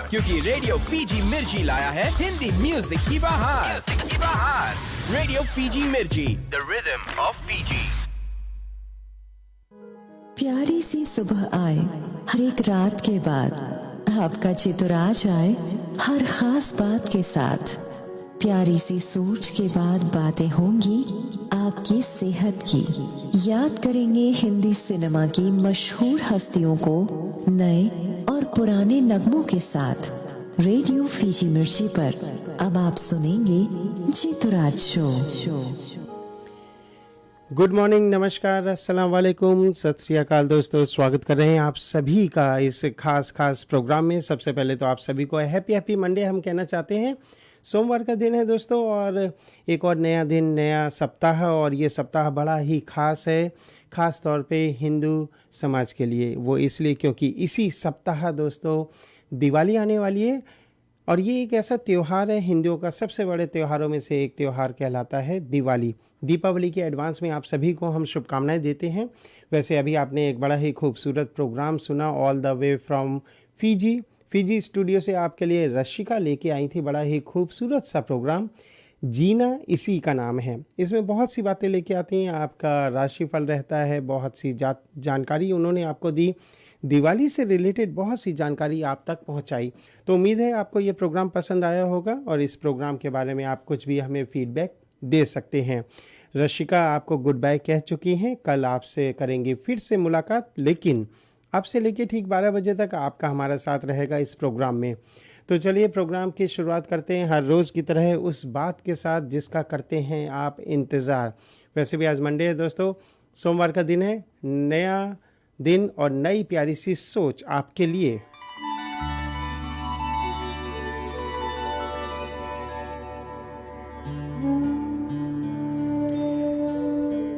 क्योंकि radio Fiji मिर्ची लाया है हिंदी म्यूजिक की बहार। रेडियो फीजी मिर्ची, द रिदम ऑफ फीजी। प्यारी सी सुबह आए हर एक रात के बाद, आपका चितुराज आए हर खास बात के साथ। प्यारी सी सोच के बाद बातें होंगी आपकी सेहत की। याद करेंगे हिंदी सिनेमा की मशहूर हस्तियों को नए और पुराने नगमों के साथ। रेडियो फीजी मिर्ची पर अब आप सुनेंगे चितुराज शो। गुड मॉर्निंग, नमस्कार, अस्सलाम वालेकुम, सत श्री अकाल दोस्तों। स्वागत कर रहे हैं आप सभी का इस खास प्रोग्राम में। सबसे पहले तो आप सभी को हैप्पी मंडे हम कहना चाहते हैं। सोमवार का दिन है दोस्तों और एक और नया दिन, नया सप्ताह, और ये सप्ताह बड़ा ही खास है, ख़ास तौर पे हिंदू समाज के लिए। वो इसलिए क्योंकि इसी सप्ताह दोस्तों दिवाली आने वाली है और ये एक ऐसा त्यौहार है, हिंदुओं का सबसे बड़े त्योहारों में से एक त्यौहार कहलाता है दिवाली। दीपावली के एडवांस में आप सभी को हम शुभकामनाएं देते हैं। वैसे अभी आपने एक बड़ा ही खूबसूरत प्रोग्राम सुना, all the way from Fiji studio से आपके लिए रशिका लेके आई थी बड़ा ही खूबसूरत सा प्रोग्राम। जीना इसी का नाम है। इसमें बहुत सी बातें लेके आती हैं, आपका राशिफल रहता है, बहुत सी जानकारी उन्होंने आपको दी, दिवाली से रिलेटेड बहुत सी जानकारी आप तक पहुंचाई। तो उम्मीद है आपको ये प्रोग्राम पसंद आया होगा और इस प्रोग्राम के बारे में आप कुछ भी हमें फीडबैक दे सकते हैं। रशिका आपको गुड बाय कह चुकी हैं, कल आपसे करेंगे फिर से मुलाकात, लेकिन अब से लेके ठीक 12 बजे तक आपका हमारा साथ रहेगा इस प्रोग्राम में। तो चलिए प्रोग्राम की शुरुआत करते हैं हर रोज़ की तरह उस बात के साथ जिसका करते हैं आप इंतज़ार। वैसे भी आज मंडे है दोस्तों, सोमवार का दिन है, नया दिन और नई प्यारी सी सोच आपके लिए।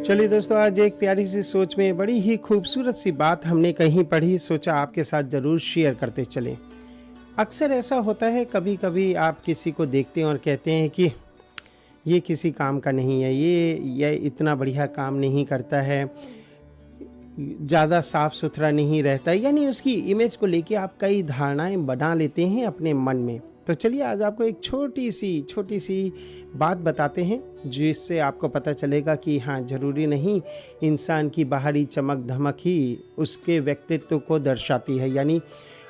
चलिए दोस्तों, आज एक प्यारी सी सोच में बड़ी ही खूबसूरत सी बात हमने कहीं पढ़ी, सोचा आपके साथ ज़रूर शेयर करते चलें। अक्सर ऐसा होता है, कभी कभी आप किसी को देखते हैं और कहते हैं कि ये किसी काम का नहीं है, ये इतना बढ़िया काम नहीं करता है, ज़्यादा साफ़ सुथरा नहीं रहता, यानी उसकी इमेज को लेके आप कई धारणाएं बना लेते हैं अपने मन में। तो चलिए आज आपको एक छोटी सी बात बताते हैं जिससे आपको पता चलेगा कि हाँ, ज़रूरी नहीं इंसान की बाहरी चमक धमक ही उसके व्यक्तित्व को दर्शाती है। यानी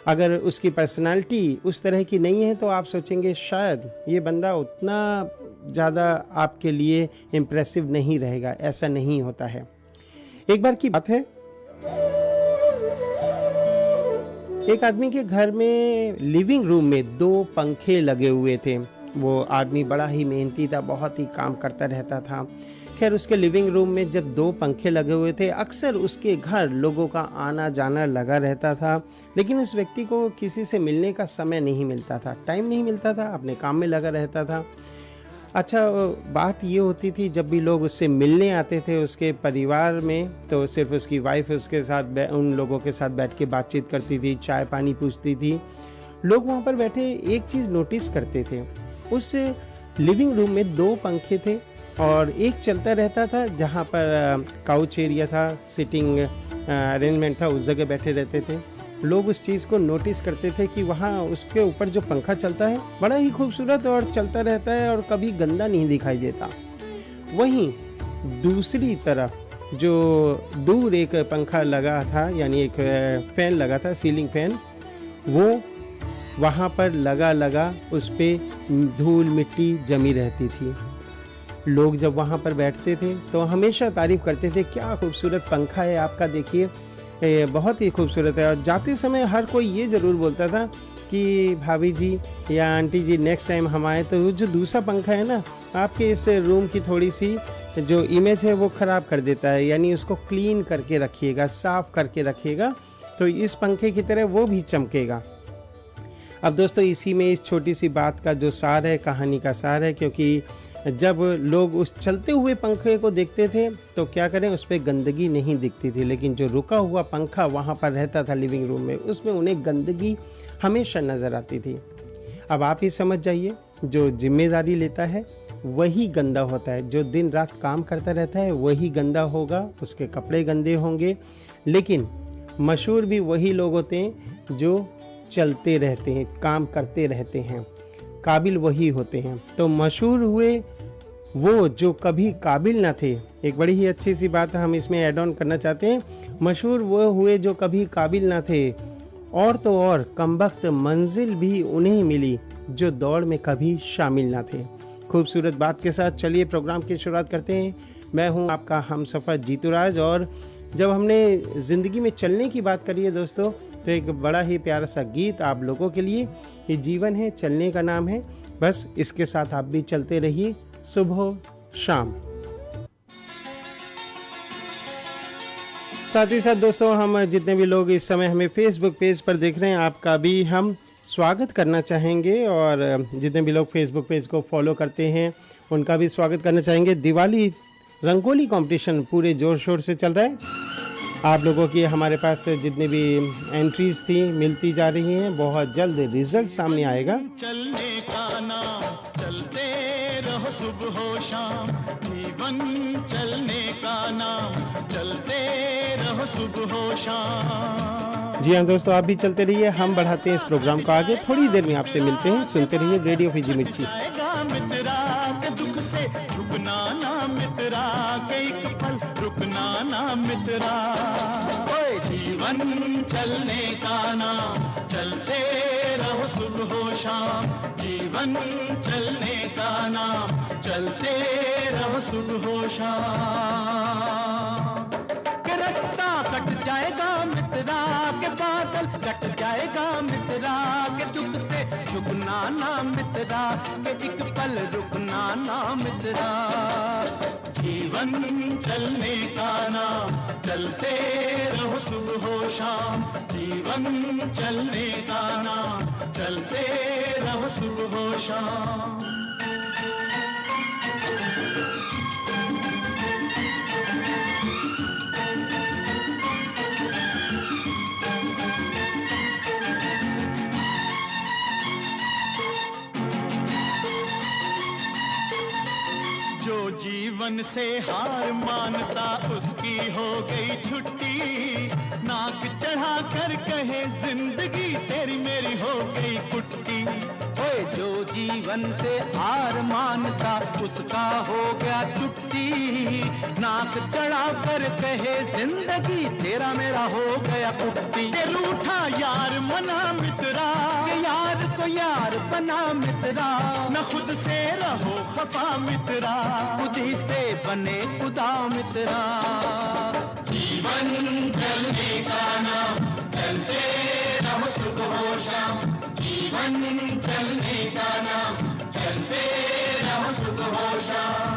अगर उसकी पर्सनालिटी उस तरह की नहीं है तो आप सोचेंगे शायद ये बंदा उतना ज़्यादा आपके लिए इम्प्रेसिव नहीं रहेगा। ऐसा नहीं होता है। एक बार की बात है, एक आदमी के घर में लिविंग रूम में 2 पंखे लगे हुए थे। वो आदमी बड़ा ही मेहनती था, बहुत ही काम करता रहता था। खैर, उसके लिविंग रूम में जब 2 पंखे लगे हुए थे, अक्सर उसके घर लोगों का आना जाना लगा रहता था, लेकिन उस व्यक्ति को किसी से मिलने का समय नहीं मिलता था, टाइम नहीं मिलता था, अपने काम में लगा रहता था। अच्छा, बात ये होती थी जब भी लोग उससे मिलने आते थे उसके परिवार में, तो सिर्फ उसकी वाइफ उसके साथ उन लोगों के साथ बैठ के बातचीत करती थी, चाय पानी पूछती थी। लोग वहाँ पर बैठे एक चीज़ नोटिस करते थे, उस लिविंग रूम में 2 पंखे थे और एक चलता रहता था जहाँ पर काउच एरिया था, सिटिंग अरेंजमेंट था, उस जगह बैठे रहते थे। लोग उस चीज़ को नोटिस करते थे कि वहाँ उसके ऊपर जो पंखा चलता है बड़ा ही खूबसूरत और चलता रहता है और कभी गंदा नहीं दिखाई देता। वहीं दूसरी तरफ जो दूर एक पंखा लगा था, यानी एक फ़ैन लगा था, सीलिंग फ़ैन, वो वहाँ पर लगा उस पर धूल मिट्टी जमी रहती थी। लोग जब वहाँ पर बैठते थे तो हमेशा तारीफ़ करते थे, क्या खूबसूरत पंखा है आपका, देखिए बहुत ही खूबसूरत है। और जाते समय हर कोई ये ज़रूर बोलता था कि भाभी जी या आंटी जी, नेक्स्ट टाइम हम आए तो जो दूसरा पंखा है ना, आपके इस रूम की थोड़ी सी जो इमेज है वो ख़राब कर देता है, यानी उसको क्लीन करके रखिएगा, साफ़ करके रखिएगा, तो इस पंखे की तरह वो भी चमकेगा। अब दोस्तों, इसी में इस छोटी सी बात का जो सार है, कहानी का सार है, क्योंकि जब लोग उस चलते हुए पंखे को देखते थे तो क्या करें, उस पर गंदगी नहीं दिखती थी, लेकिन जो रुका हुआ पंखा वहाँ पर रहता था लिविंग रूम में, उसमें उन्हें गंदगी हमेशा नज़र आती थी। अब आप ही समझ जाइए, जो जिम्मेदारी लेता है वही गंदा होता है, जो दिन रात काम करता रहता है वही गंदा होगा, उसके कपड़े गंदे होंगे। लेकिन मशहूर भी वही लोग होते हैं जो चलते रहते हैं, काम करते रहते हैं, काबिल वही होते हैं। तो मशहूर हुए वो जो कभी काबिल ना थे। एक बड़ी ही अच्छी सी बात हम इसमें ऐड ऑन करना चाहते हैं, मशहूर वो हुए जो कभी काबिल ना थे, और तो और कमबख्त मंजिल भी उन्हें मिली जो दौड़ में कभी शामिल ना थे। खूबसूरत बात के साथ चलिए प्रोग्राम की शुरुआत करते हैं। मैं हूं आपका हमसफ़र जीतूराज, और जब हमने ज़िंदगी में चलने की बात करी है दोस्तों, तो एक बड़ा ही प्यारा सा गीत आप लोगों के लिए। ये जीवन है, चलने का नाम है, बस इसके साथ आप भी चलते रहिए सुबह शाम। साथ ही साथ दोस्तों, हम जितने भी लोग इस समय हमें फेसबुक पेज पर देख रहे हैं, आपका भी हम स्वागत करना चाहेंगे, और जितने भी लोग फेसबुक पेज को फॉलो करते हैं उनका भी स्वागत करना चाहेंगे। दिवाली रंगोली कंपटीशन पूरे जोर शोर से चल रहा है। आप लोगों की हमारे पास जितनी भी एंट्रीज थी मिलती जा रही हैं, बहुत जल्द रिजल्ट सामने आएगा। चलने का नाम चलते रहो सुबह हो शाम, जीवन चलने का नाम चलते रहो सुबह हो शाम। जी हाँ दोस्तों, आप भी चलते रहिए, हम बढ़ाते हैं इस प्रोग्राम को आगे। थोड़ी देर में आपसे मिलते हैं, सुनते रहिए रेडियो फीजी मिर्ची। मित्रा के दुख से झुकना ना मित्रा, के एक पल रुकना ना मित्रा। ओए जीवन चलने का नाम चलते रहो सुबह हो शाम, जीवन चलने का नाम चलते रहो सुबह हो शाम। के रास्ता कट जाएगा मित्रा, के बादल कट जाएगा मित्रा, के दुख से झुकना ना मित्रा, के एक पल रुकना ना मित्रा। जीवन चलने का नाम चलते रहो सुबह हो शाम, जीवन चलने का नाम चलते रहो सुबह हो शाम। जीवन से हार मानता उसकी हो गई छुट्टी, नाक चढ़ा कर कहे जिंदगी तेरी मेरी हो गई कुट्टी। ओए जो जीवन से हार मानता उसका हो गया छुट्टी, नाक चढ़ा कर कहे जिंदगी तेरा मेरा हो गया कुट्टी। ते रूठा यार मना मित्रा, के यार को यार बना मित्रा, न खुद से रहो खफा मित्रा, खुद ही से बने खुदा मित्रा। जीवन चलने का नाम चलते रहो सुबह हो शाम, जीवन चलने का नाम चलते रहो सुबह हो शाम।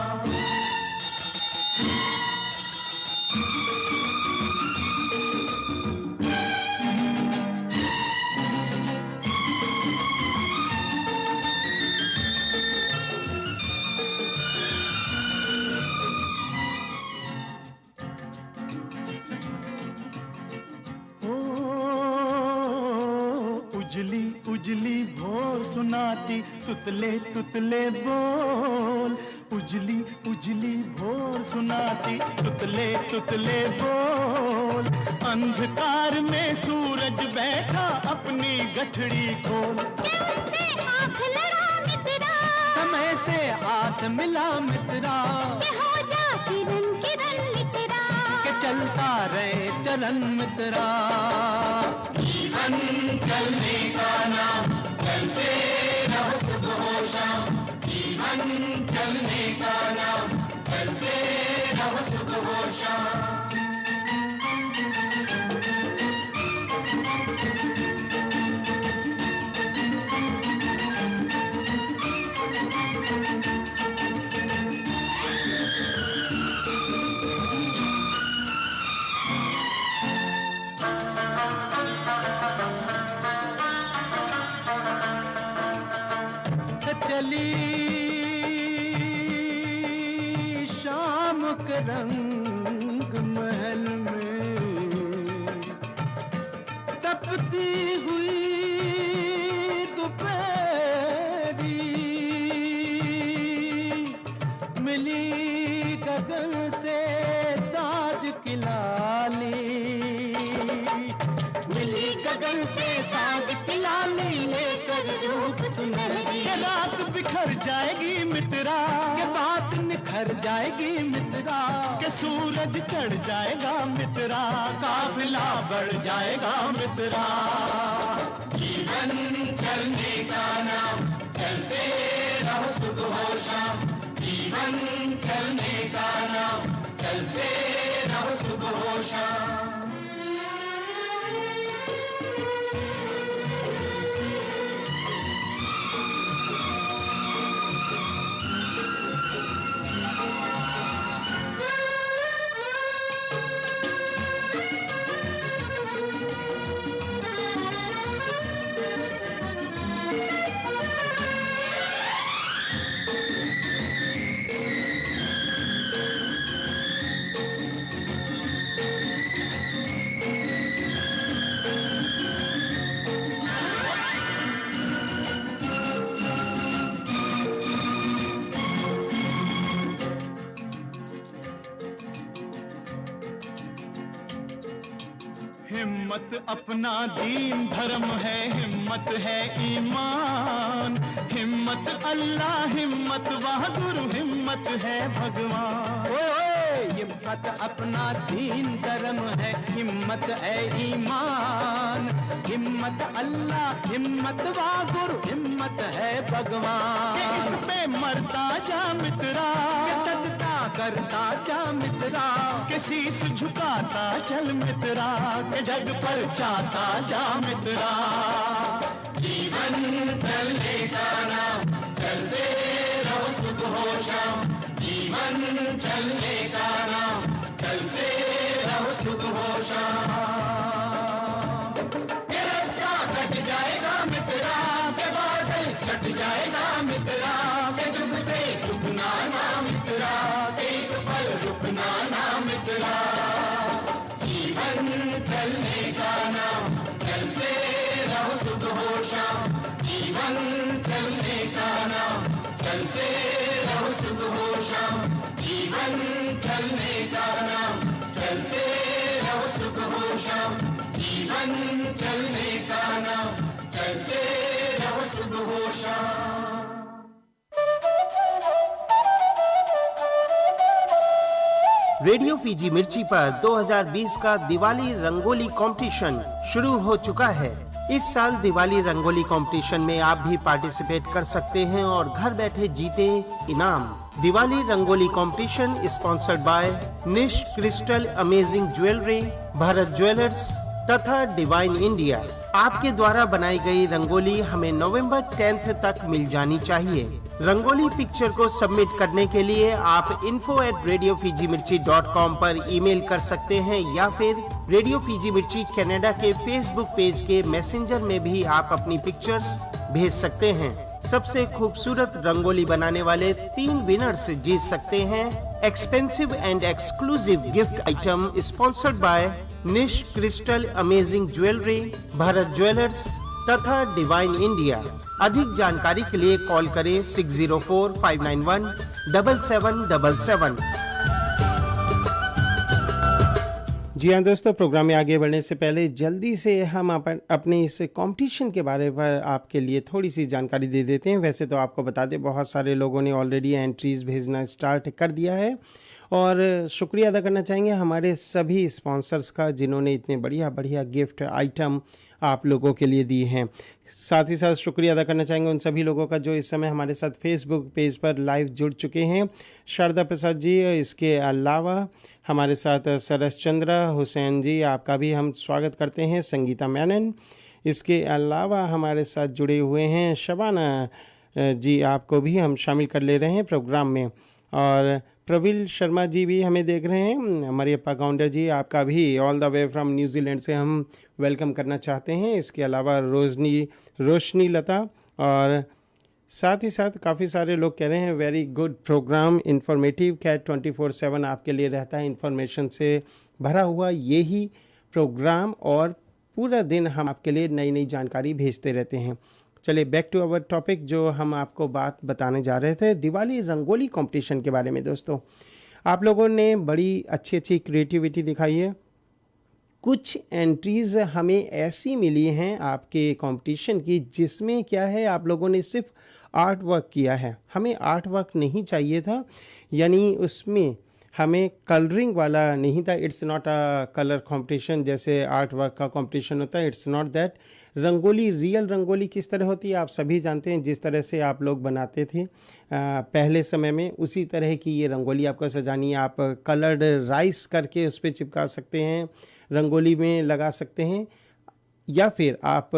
उजली उजली भोर सुनाती तुतले तुतले बोल, उजली उजली भोर सुनाती तुतले तुतले बोल। अंधकार में सूरज बैठा अपनी गठड़ी खोल, आँख लड़ा मित्रा, समय से हाथ मिला मित्रा, के हो जा किरण किरण मित्रा, के चलता रहे चरण मित्रा। जीवन चलने का नाम चलते रहो सुबह हो शाम, जीवन चलने का नाम चलते रहो सुबह हो शाम। चली शाम के रंग महल में, तपती हुई दोपहरी, मिली गगन से साज की लाली, मिली गगन से साज की लाली। निखर जाएगी मित्रा, के बात निखर जाएगी मित्रा, के सूरज चढ़ जाएगा मित्रा, काफिला बढ़ जाएगा मित्रा। जीवन चलने का नाम, चलते रहो सुबह हो शाम, जीवन चलने का नाम, चलते रहो सुबह हो शाम। हिम्मत अपना दीन धर्म है, हिम्मत है ईमान, हिम्मत अल्लाह, हिम्मत बहादुर, हिम्मत है भगवान। हिम्मत अपना दीन धर्म है, हिम्मत है ईमान, हिम्मत अल्लाह, हिम्मत बहादुर, हिम्मत है भगवान। इस पे मरता जा मित्रा, सजदा करता जा मित्रा, के शीश झुकाता चल मित्रा, के जग पर चाहता जा मित्रा। जीवन चलने का नाम, चलते रहो सुबह हो शाम, जीवन चलने का नाम, चलते रहो सुबह हो शाम। के रास्ता कट जाएगा मित्रा, के बादल छट जाएगा मित्रा, के जुग से झुकना ना मित्रा, के एक पल रुकना ना मित्रा। जीवन चलने का नाम, चलते रहो सुबह हो शाम, जीवन चलने का नाम, चलते रहो सुबह हो शाम, जीवन चलने का नाम, चलते रहो सुबह हो शाम, जीवन चलने का नाम, चलते रहो सुबह हो शाम। रेडियो पीजी मिर्ची पर 2020 का दिवाली रंगोली कंपटीशन शुरू हो चुका है। इस साल दिवाली रंगोली कंपटीशन में आप भी पार्टिसिपेट कर सकते हैं और घर बैठे जीते इनाम। Diwali rangoli competition sponsored by Nish Crystal amazing jewellery, Bharat Jewellers तथा डिवाइन इंडिया। आपके द्वारा बनाई गई रंगोली हमें नवंबर 10 तक मिल जानी चाहिए। रंगोली पिक्चर को सबमिट करने के लिए आप info@radiofijmirchi.com पर ईमेल कर सकते हैं या फिर रेडियो फीजी मिर्ची कनाडा के फेसबुक पेज के मैसेंजर में भी आप अपनी पिक्चर्स भेज सकते हैं। सबसे खूबसूरत रंगोली बनाने वाले 3 विनर्स जीत सकते हैं expensive and exclusive gift item sponsored by Nish Crystal amazing jewellery, Bharat Jewellers तथा डिवाइन इंडिया। अधिक जानकारी के लिए कॉल करें 604-591-7777। जी हाँ दोस्तों, प्रोग्राम में आगे बढ़ने से पहले जल्दी से हम अपने इस कंपटीशन के बारे में आपके लिए थोड़ी सी जानकारी दे देते हैं। वैसे तो आपको बता दें, बहुत सारे लोगों ने ऑलरेडी एंट्रीज भेजना स्टार्ट कर दिया है और शुक्रिया अदा करना चाहेंगे हमारे सभी स्पॉन्सर्स का जिन्होंने इतने बढ़िया बढ़िया गिफ्ट आइटम आप लोगों के लिए दी हैं। साथ ही साथ शुक्रिया अदा करना चाहेंगे उन सभी लोगों का जो इस समय हमारे साथ फेसबुक पेज पर लाइव जुड़ चुके हैं। शारदा प्रसाद जी, इसके अलावा हमारे साथ सरस चंद्र हुसैन जी, आपका भी हम स्वागत करते हैं। संगीता मैनन, इसके अलावा हमारे साथ जुड़े हुए हैं शबाना जी, आपको भी हम शामिल कर ले रहे हैं प्रोग्राम में। और प्रवील शर्मा जी भी हमें देख रहे हैं। मरियप्पा काउंडर जी, आपका भी all the way from New Zealand से हम वेलकम करना चाहते हैं। इसके अलावा रोशनी लता, और साथ ही साथ काफ़ी सारे लोग कह रहे हैं वेरी गुड प्रोग्राम, इन्फॉर्मेटिव, कैट 24/7 आपके लिए रहता है इन्फॉर्मेशन से भरा हुआ यही प्रोग्राम, और पूरा दिन हम आपके लिए नई नई जानकारी भेजते रहते हैं। चलिए बैक टू अवर टॉपिक, जो हम आपको बात बताने जा रहे थे दिवाली रंगोली कंपटीशन के बारे में। दोस्तों, आप लोगों ने बड़ी अच्छी क्रिएटिविटी दिखाई है कुछ एंट्रीज़ हमें ऐसी मिली हैं आपके कंपटीशन की जिसमें क्या है, आप लोगों ने सिर्फ आर्ट वर्क किया है। हमें आर्ट वर्क नहीं चाहिए था, यानी उसमें हमें कलरिंग वाला नहीं था। It's not a colour competition जैसे आर्ट वर्क का कंपटीशन होता है, it's not that. Rangoli, real rangoli किस तरह होती है आप सभी जानते हैं। जिस तरह से आप लोग बनाते थे पहले समय में, उसी तरह की ये रंगोली आपको सजानी है। आप कलर्ड राइस करके उस पर चिपका सकते हैं, रंगोली में लगा सकते हैं, या फिर आप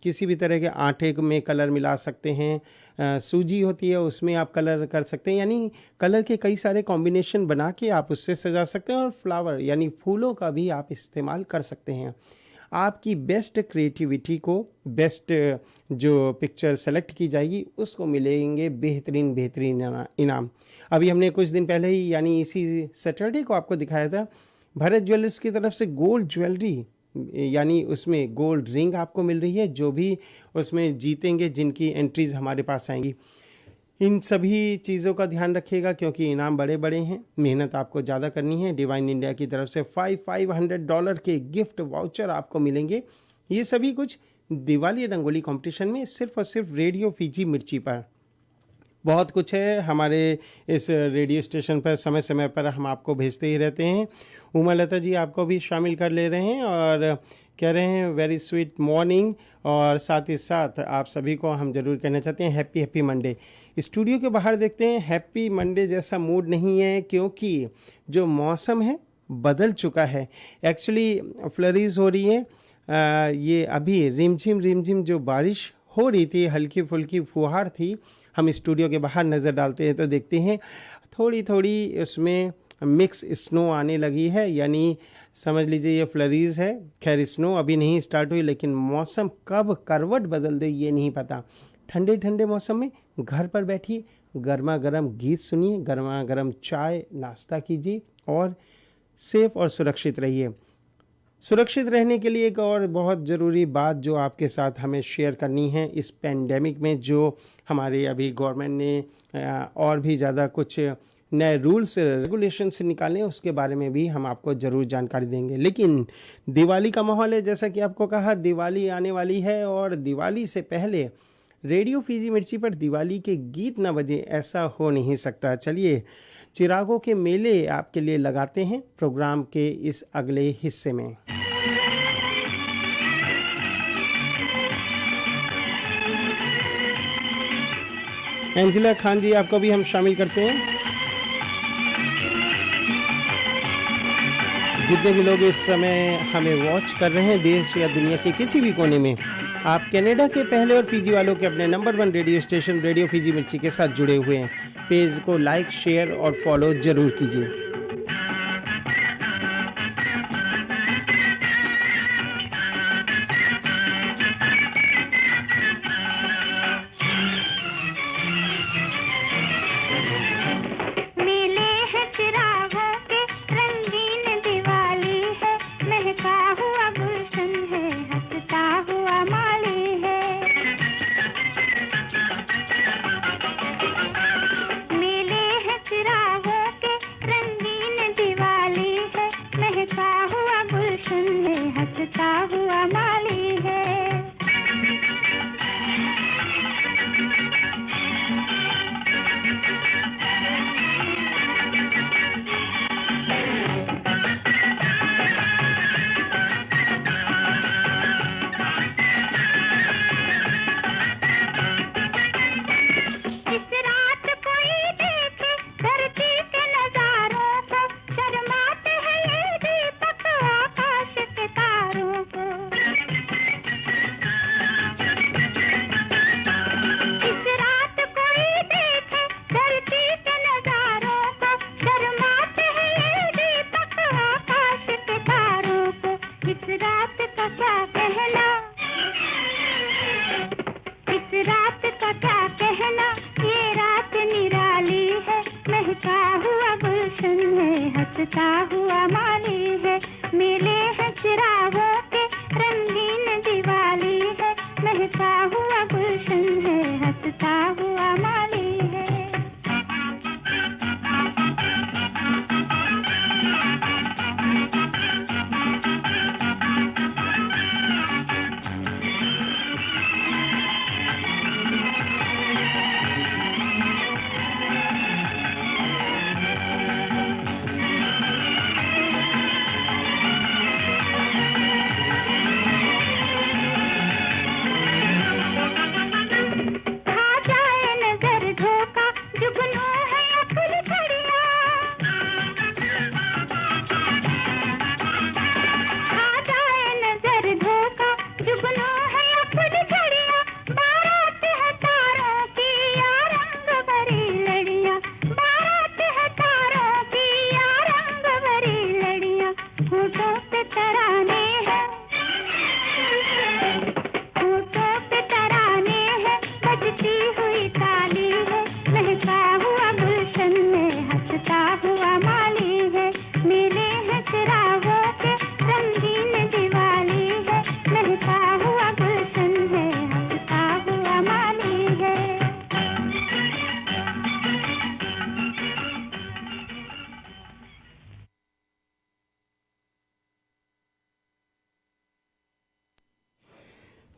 किसी भी तरह के आटे में कलर मिला सकते हैं। सूजी होती है उसमें आप कलर कर सकते हैं, यानी कलर के कई सारे कॉम्बिनेशन बना के आप उससे सजा सकते हैं। और फ्लावर यानी फूलों का भी आप इस्तेमाल कर सकते हैं। आपकी बेस्ट क्रिएटिविटी को, बेस्ट जो पिक्चर सेलेक्ट की जाएगी उसको मिलेंगे बेहतरीन इनाम। अभी हमने कुछ दिन पहले ही यानी इसी सैटरडे को आपको दिखाया था भरत ज्वेलर्स की तरफ से गोल्ड ज्वेलरी, यानी उसमें गोल्ड रिंग आपको मिल रही है। जो भी उसमें जीतेंगे, जिनकी एंट्रीज हमारे पास आएंगी, इन सभी चीज़ों का ध्यान रखिएगा क्योंकि इनाम बड़े बड़े हैं, मेहनत आपको ज़्यादा करनी है। डिवाइन इंडिया की तरफ से $500 के गिफ्ट वाउचर आपको मिलेंगे। ये सभी कुछ दिवाली रंगोली कंपटीशन में सिर्फ और सिर्फ रेडियो फीजी मिर्ची पर। बहुत कुछ है हमारे इस रेडियो स्टेशन पर, समय समय पर हम आपको भेजते ही रहते हैं। उमा लता जी आपको भी शामिल कर ले रहे हैं और कह रहे हैं वेरी स्वीट मॉर्निंग, और साथ ही साथ आप सभी को हम जरूर कहना चाहते हैं हैप्पी मंडे। स्टूडियो के बाहर देखते हैं, हैप्पी मंडे जैसा मूड नहीं है क्योंकि जो मौसम है बदल चुका है। एक्चुअली फ्लरीज हो रही है। ये अभी रिमझिम जो बारिश हो रही थी, हल्की फुल्की फुहार थी। हम स्टूडियो के बाहर नज़र डालते हैं तो देखते हैं थोड़ी थोड़ी उसमें मिक्स स्नो आने लगी है, यानी समझ लीजिए ये फ्लरीज है। खैर स्नो अभी नहीं स्टार्ट हुई, लेकिन मौसम कब करवट बदल दे ये नहीं पता। ठंडे ठंडे मौसम में घर पर बैठिए, गर्मा गर्म गीत सुनिए, गर्मा गर्म चाय नाश्ता कीजिए और सेफ और सुरक्षित रहिए। सुरक्षित रहने के लिए एक और बहुत ज़रूरी बात जो आपके साथ हमें शेयर करनी है, इस पेंडेमिक में जो हमारे अभी गवर्नमेंट ने और भी ज़्यादा कुछ नए रूल्स रेगुलेशंस निकाले, उसके बारे में भी हम आपको ज़रूर जानकारी देंगे। लेकिन दिवाली का माहौल है, जैसा कि आपको कहा दिवाली आने वाली है और दिवाली से पहले रेडियो फीजी मिर्ची पर दिवाली के गीत न बजे, ऐसा हो नहीं सकता। चलिए चिरागों के मेले आपके लिए लगाते हैं प्रोग्राम के इस अगले हिस्से में। एंजिला खान जी आपको भी हम शामिल करते हैं। जितने भी लोग इस समय हमें वॉच कर रहे हैं देश या दुनिया के किसी भी कोने में, आप कनाडा के पहले और फीजी वालों के अपने number 1 radio station radio Fiji मिर्ची के साथ जुड़े हुए हैं। पेज को लाइक, शेयर और फॉलो जरूर कीजिए। मेले है चिरागों के रंग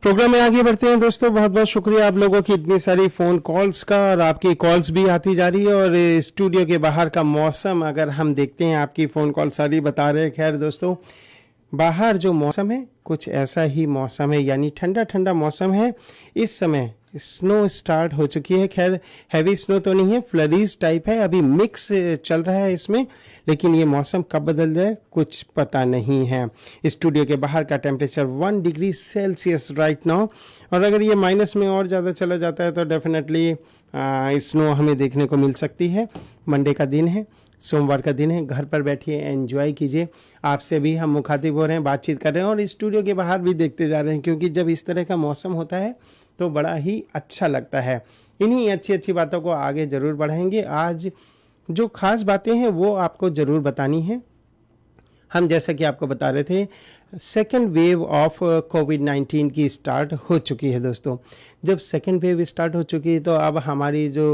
प्रोग्राम में आगे बढ़ते हैं दोस्तों। बहुत बहुत शुक्रिया आप लोगों की इतनी सारी फ़ोन कॉल्स का, और आपकी कॉल्स भी आती जा रही है। और स्टूडियो के बाहर का मौसम अगर हम देखते हैं, आपकी फ़ोन कॉल सारी बता रहे हैं। खैर दोस्तों, बाहर जो मौसम है कुछ ऐसा ही मौसम है, यानी ठंडा ठंडा मौसम है। इस समय स्नो स्टार्ट हो चुकी है। खैर हैवी स्नो तो नहीं है, फ्लरीज टाइप है, अभी मिक्स चल रहा है इसमें, लेकिन ये मौसम कब बदल जाए कुछ पता नहीं है। स्टूडियो के बाहर का temperature 1 degree Celsius right now, और अगर ये माइनस में और ज़्यादा चला जाता है तो डेफिनेटली स्नो हमें देखने को मिल सकती है। मंडे का दिन है, सोमवार का दिन है, घर पर बैठिए, एंजॉय कीजिए। आपसे भी हम मुखातिब हो रहे हैं, बातचीत कर रहे हैं, और स्टूडियो के बाहर भी देखते जा रहे हैं, क्योंकि जब इस तरह का मौसम होता है तो बड़ा ही अच्छा लगता है। इन्हीं अच्छी अच्छी बातों को आगे ज़रूर बढ़ाएंगे। आज जो ख़ास बातें हैं वो आपको ज़रूर बतानी है। हम जैसा कि आपको बता रहे थे, सेकेंड वेव ऑफ कोविड-19 की स्टार्ट हो चुकी है दोस्तों। जब सेकेंड वेव स्टार्ट हो चुकी है तो अब हमारी जो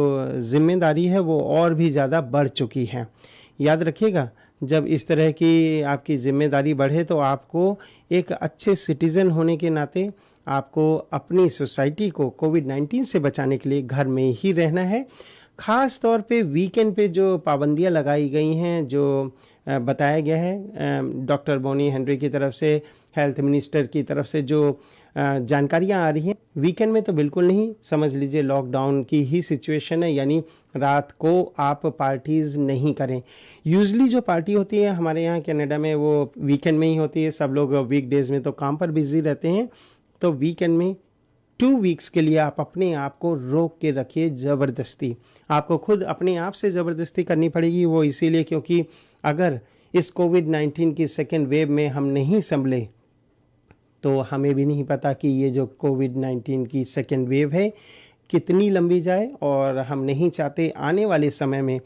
जिम्मेदारी है वो और भी ज़्यादा बढ़ चुकी है। याद रखिएगा, जब इस तरह की आपकी जिम्मेदारी बढ़े तो आपको एक अच्छे सिटीज़न होने के नाते आपको अपनी सोसाइटी को कोविड-19 से बचाने के लिए घर में ही रहना है। ख़ास तौर पे वीकेंड पे जो पाबंदियां लगाई गई हैं, जो बताया गया है डॉक्टर बोनी हेनरी की तरफ से, हेल्थ मिनिस्टर की तरफ से जो जानकारियां आ रही हैं, वीकेंड में तो बिल्कुल नहीं, समझ लीजिए लॉकडाउन की ही सिचुएशन है, यानी रात को आप पार्टीज़ नहीं करें। यूजली जो पार्टी होती है हमारे यहाँ कनाडा में वो वीकेंड में ही होती है। सब लोग वीकडेज़ में तो काम पर बिजी रहते हैं, तो वीकेंड में 2 वीक्स के लिए आप अपने आप को रोक के रखिए। ज़बरदस्ती आपको खुद अपने आप से ज़बरदस्ती करनी पड़ेगी। वो इसीलिए क्योंकि अगर इस कोविड-19 की सेकेंड वेव में हम नहीं संभले तो हमें भी नहीं पता कि ये जो कोविड-19 की सेकेंड वेव है कितनी लंबी जाए, और हम नहीं चाहते आने वाले समय में।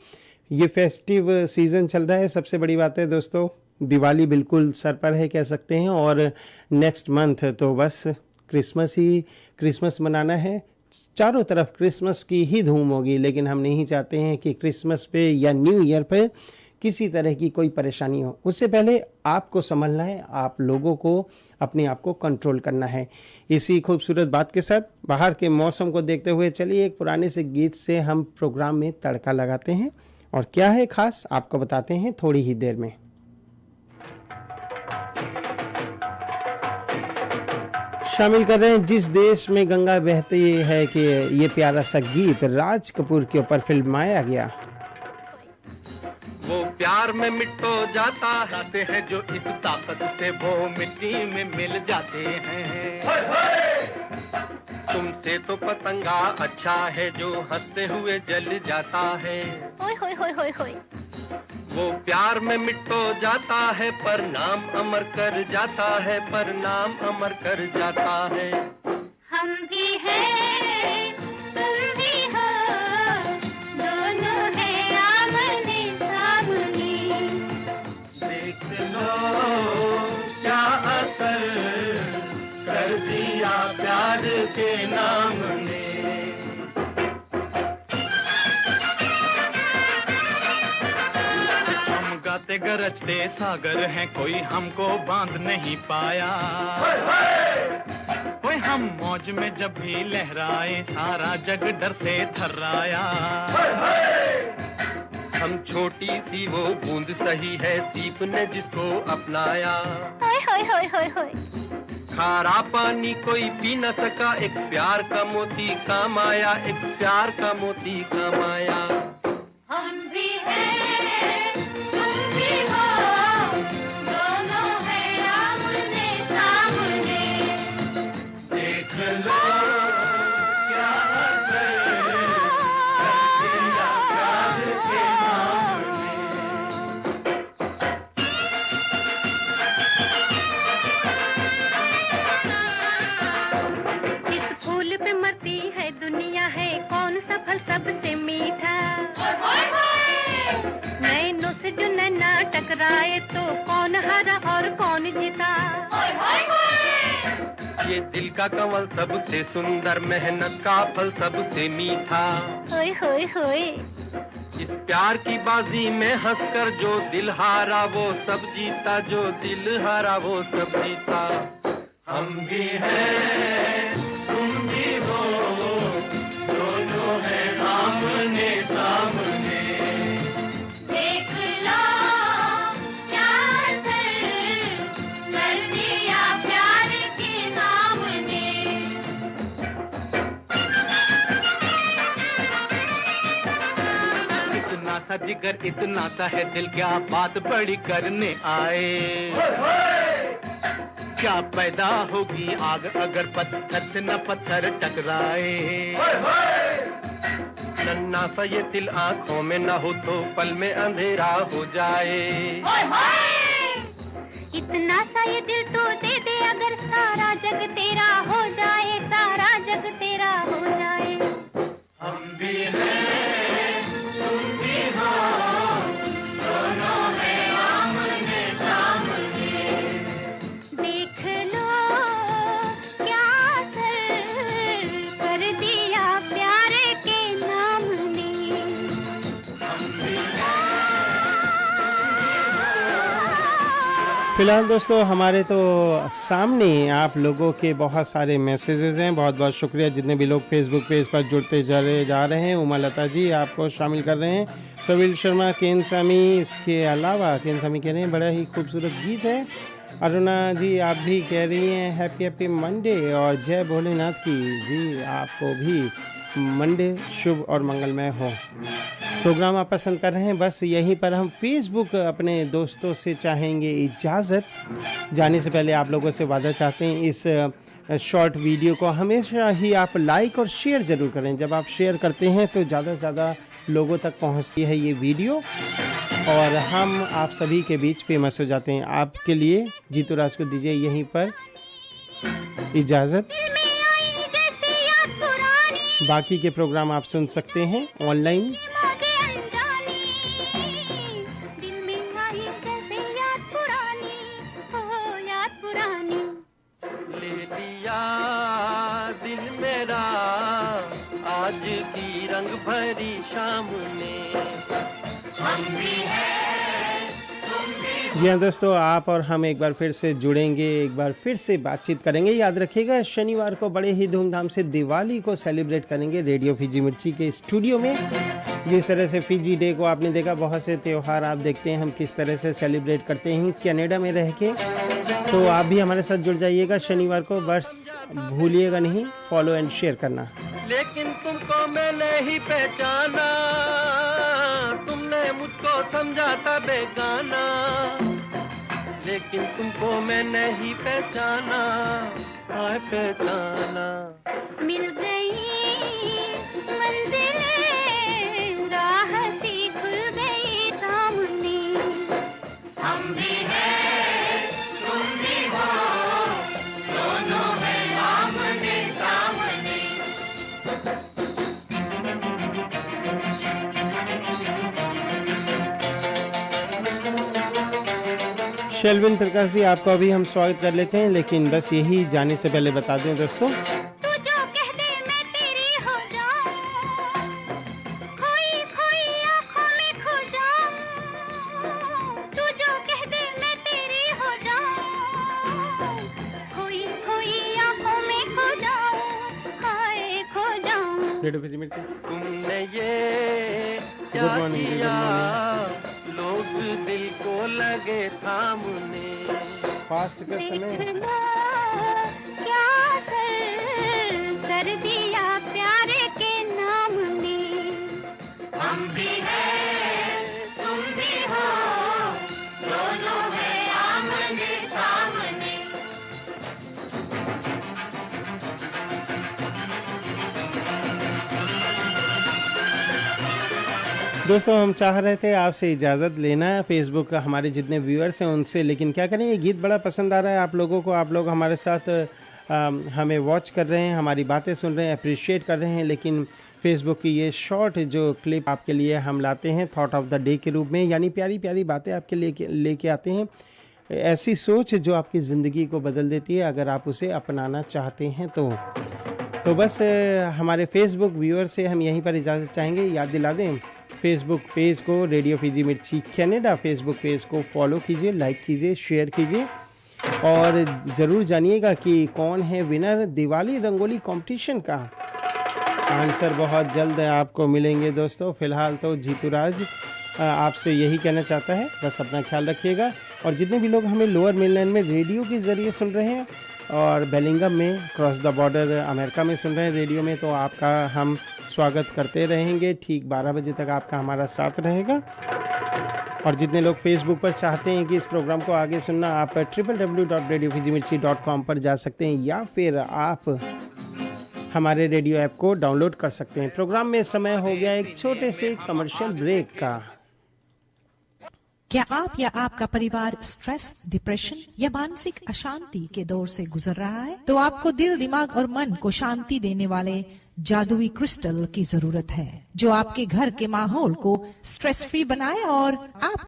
ये फेस्टिव सीज़न चल रहा है, सबसे बड़ी बात है दोस्तों, दिवाली बिल्कुल सर पर है कह सकते हैं, और नेक्स्ट मंथ तो बस क्रिसमस मनाना है। चारों तरफ क्रिसमस की ही धूम होगी, लेकिन हम नहीं चाहते हैं कि क्रिसमस पे या न्यू ईयर पे किसी तरह की कोई परेशानी हो। उससे पहले आपको संभलना है, आप लोगों को अपने आप को कंट्रोल करना है। इसी खूबसूरत बात के साथ बाहर के मौसम को देखते हुए चलिए एक पुराने से गीत से हम प्रोग्राम में तड़का लगाते हैं, और क्या है खास आपको बताते हैं थोड़ी ही देर में। शामिल कर रहे हैं जिस देश में गंगा बहती है कि ये प्यारा सा गीत राज कपूर के ऊपर फिल्माया गया। वो प्यार में मिटो जाता है जो इस ताकत से वो मिट्टी में मिल जाते हैं। तुमसे तो पतंगा अच्छा है जो हंसते हुए जल जाता है। होय होय होय होय होय। वो प्यार में मिटो जाता है पर नाम अमर कर जाता है, पर नाम अमर कर जाता है। हम भी हैं तुम भी हो, दोनों हैं आमने सामने। देख लो क्या असर कर दिया प्यार के नाम ने। गाते गरजते सागर हैं, कोई हमको बांध नहीं पाया। कोई हम मौज में जब भी लहराए सारा जग डर से थर्राया। हम छोटी सी वो बूंद सही है सीप ने जिसको अपनाया। खारा पानी कोई पी न सका, एक प्यार का मोती काम आया, एक प्यार का मोती काम आया। हम भी हैं सबसे मीठा। नैनों से जो नैना टकराए तो कौन हारा और कौन जीता। ये दिल का कंवल सबसे सुंदर, मेहनत का फल सबसे मीठा। होय होय होय। इस प्यार की बाजी में हंसकर जो दिल हारा वो सब जीता, जो दिल हारा वो सब जीता। हम भी हैं सा जिगर इतना सा है दिल, क्या बात बड़ी करने आए। क्या पैदा होगी आग अगर पत्थर से न पत्थर टकराए। नन्ना सा ये दिल आंखों में न हो तो पल में अंधेरा हो जाए। इतना सा ये दिल तो दे दे अगर सारा जग तेरा हो जाए, सारा जग तेरा हो जाए। हम भी हैं तुम भी हो, दोनों हैं आमने सामने। देख लो क्या असर कर दिया प्यार के नाम ने। हम भी फिलहाल दोस्तों हमारे तो सामने आप लोगों के बहुत सारे मैसेजेस हैं। बहुत बहुत शुक्रिया जितने भी लोग फेसबुक पेज पर जुड़ते जा रहे हैं। उमा लता जी आपको शामिल कर रहे हैं, प्रवीण शर्मा, केन सामी, इसके अलावा केन सामी कह रहे हैं बड़ा ही खूबसूरत गीत है। अरुणा जी आप भी कह रही हैं हैप्पी हैप्पी मंडे, और जय भोलेनाथ की जी आपको भी मंडे शुभ और मंगलमय हो। प्रोग्राम आप पसंद कर रहे हैं, बस यहीं पर हम फेसबुक अपने दोस्तों से चाहेंगे इजाज़त। जाने से पहले आप लोगों से वादा चाहते हैं इस शॉर्ट वीडियो को हमेशा ही आप लाइक और शेयर ज़रूर करें। जब आप शेयर करते हैं तो ज़्यादा से ज़्यादा लोगों तक पहुंचती है ये वीडियो और हम आप सभी के बीच फेमस हो जाते हैं। आपके लिए जीतू राज को दीजिए यहीं पर इजाज़त। बाकी के प्रोग्राम आप सुन सकते हैं ऑनलाइन। ले लिया दिल मेरा आज की रंग भरी शाम ने। हम भी हैं तुम भी। जी हाँ दोस्तों, आप और हम एक बार फिर से जुड़ेंगे, एक बार फिर से बातचीत करेंगे। याद रखिएगा शनिवार को बड़े ही धूमधाम से दिवाली को सेलिब्रेट करेंगे रेडियो फीजी मिर्ची के स्टूडियो में। जिस तरह से फीजी डे को आपने देखा, बहुत से त्यौहार आप देखते हैं हम किस तरह से सेलिब्रेट करते हैं कनाडा में रह के। तो आप भी हमारे साथ जुड़ जाइएगा शनिवार को, बस भूलिएगा नहीं फॉलो एंड शेयर करना। लेकिन तुमको मैंने ही पहचाना, तुमने मुझको समझा था बेगाना। लेकिन तुमको मैंने ही पहचाना, हाँ पहचाना। मिल गई मंजिलें, राह सी खुल गई सामने। हम भी हैं तुम भी हो, दोनों हैं आमने सामने। शेल्विन प्रकाश जी आपको अभी हम स्वागत कर लेते हैं, लेकिन बस यही जाने से पहले बता दें दोस्तों, तू जो कह दे मैं तेरी हो जाऊं, खोई खोई आंखों में खो जाऊं। तू जो कह दे मैं तेरी हो जाऊं, खोई खोई आंखों में खो जाऊं, हाय खो जाऊं। रेडियो फीजी मिर्ची। तुमने ये क्या गुड मॉर्निंग, गुड किया, मॉर्निंग। लोग दिल को लगे थामने। फास्ट का समय देख लो क्या असर कर दिया प्यार के नाम ने। हम भी हैं तुम भी हो, दोनों हैं आमने सामने। दोस्तों हम चाह रहे थे आपसे इजाज़त लेना फेसबुक का हमारे जितने व्यूअर्स हैं उनसे, लेकिन क्या करें ये गीत बड़ा पसंद आ रहा है आप लोगों को। आप लोग हमारे साथ हमें वॉच कर रहे हैं, हमारी बातें सुन रहे हैं, अप्रिशिएट कर रहे हैं, लेकिन फेसबुक की ये शॉर्ट जो क्लिप आपके लिए हम लाते हैं थॉट ऑफ द डे के रूप में, यानी प्यारी प्यारी बातें आपके लिए लेके आते हैं। ऐसी सोच जो आपकी ज़िंदगी को बदल देती है अगर आप उसे अपनाना चाहते हैं तो बस हमारे फेसबुक व्यूअर से हम यहीं पर इजाज़त चाहेंगे। याद दिला दें फेसबुक पेज को रेडियो फीजी मिर्ची कनाडा फेसबुक पेज को फॉलो कीजिए, लाइक कीजिए, शेयर कीजिए और ज़रूर जानिएगा कि कौन है विनर दिवाली रंगोली कंपटीशन का। आंसर बहुत जल्द आपको मिलेंगे दोस्तों। फ़िलहाल तो जीतू राज आपसे यही कहना चाहता है, बस अपना ख्याल रखिएगा। और जितने भी लोग हमें लोअर मेनलैंड में रेडियो के ज़रिए सुन रहे हैं और बेलिंगम में क्रॉस द बॉर्डर अमेरिका में सुन रहे हैं रेडियो में, तो आपका हम स्वागत करते रहेंगे। ठीक 12 बजे तक आपका हमारा साथ रहेगा। और जितने लोग फेसबुक पर चाहते हैं कि इस प्रोग्राम को आगे सुनना, आप www.radiofijmirchi.com पर जा सकते हैं या फिर आप हमारे रेडियो ऐप को डाउनलोड कर सकते हैं। प्रोग्राम में समय हो गया एक छोटे से कमर्शियल ब्रेक का। क्या आप या आपका परिवार स्ट्रेस, डिप्रेशन या मानसिक अशांति के दौर से गुजर रहा है? तो आपको दिल, दिमाग और मन को शांति देने वाले जादुई क्रिस्टल की जरूरत है, जो आपके घर के माहौल को स्ट्रेस फ्री बनाए और आप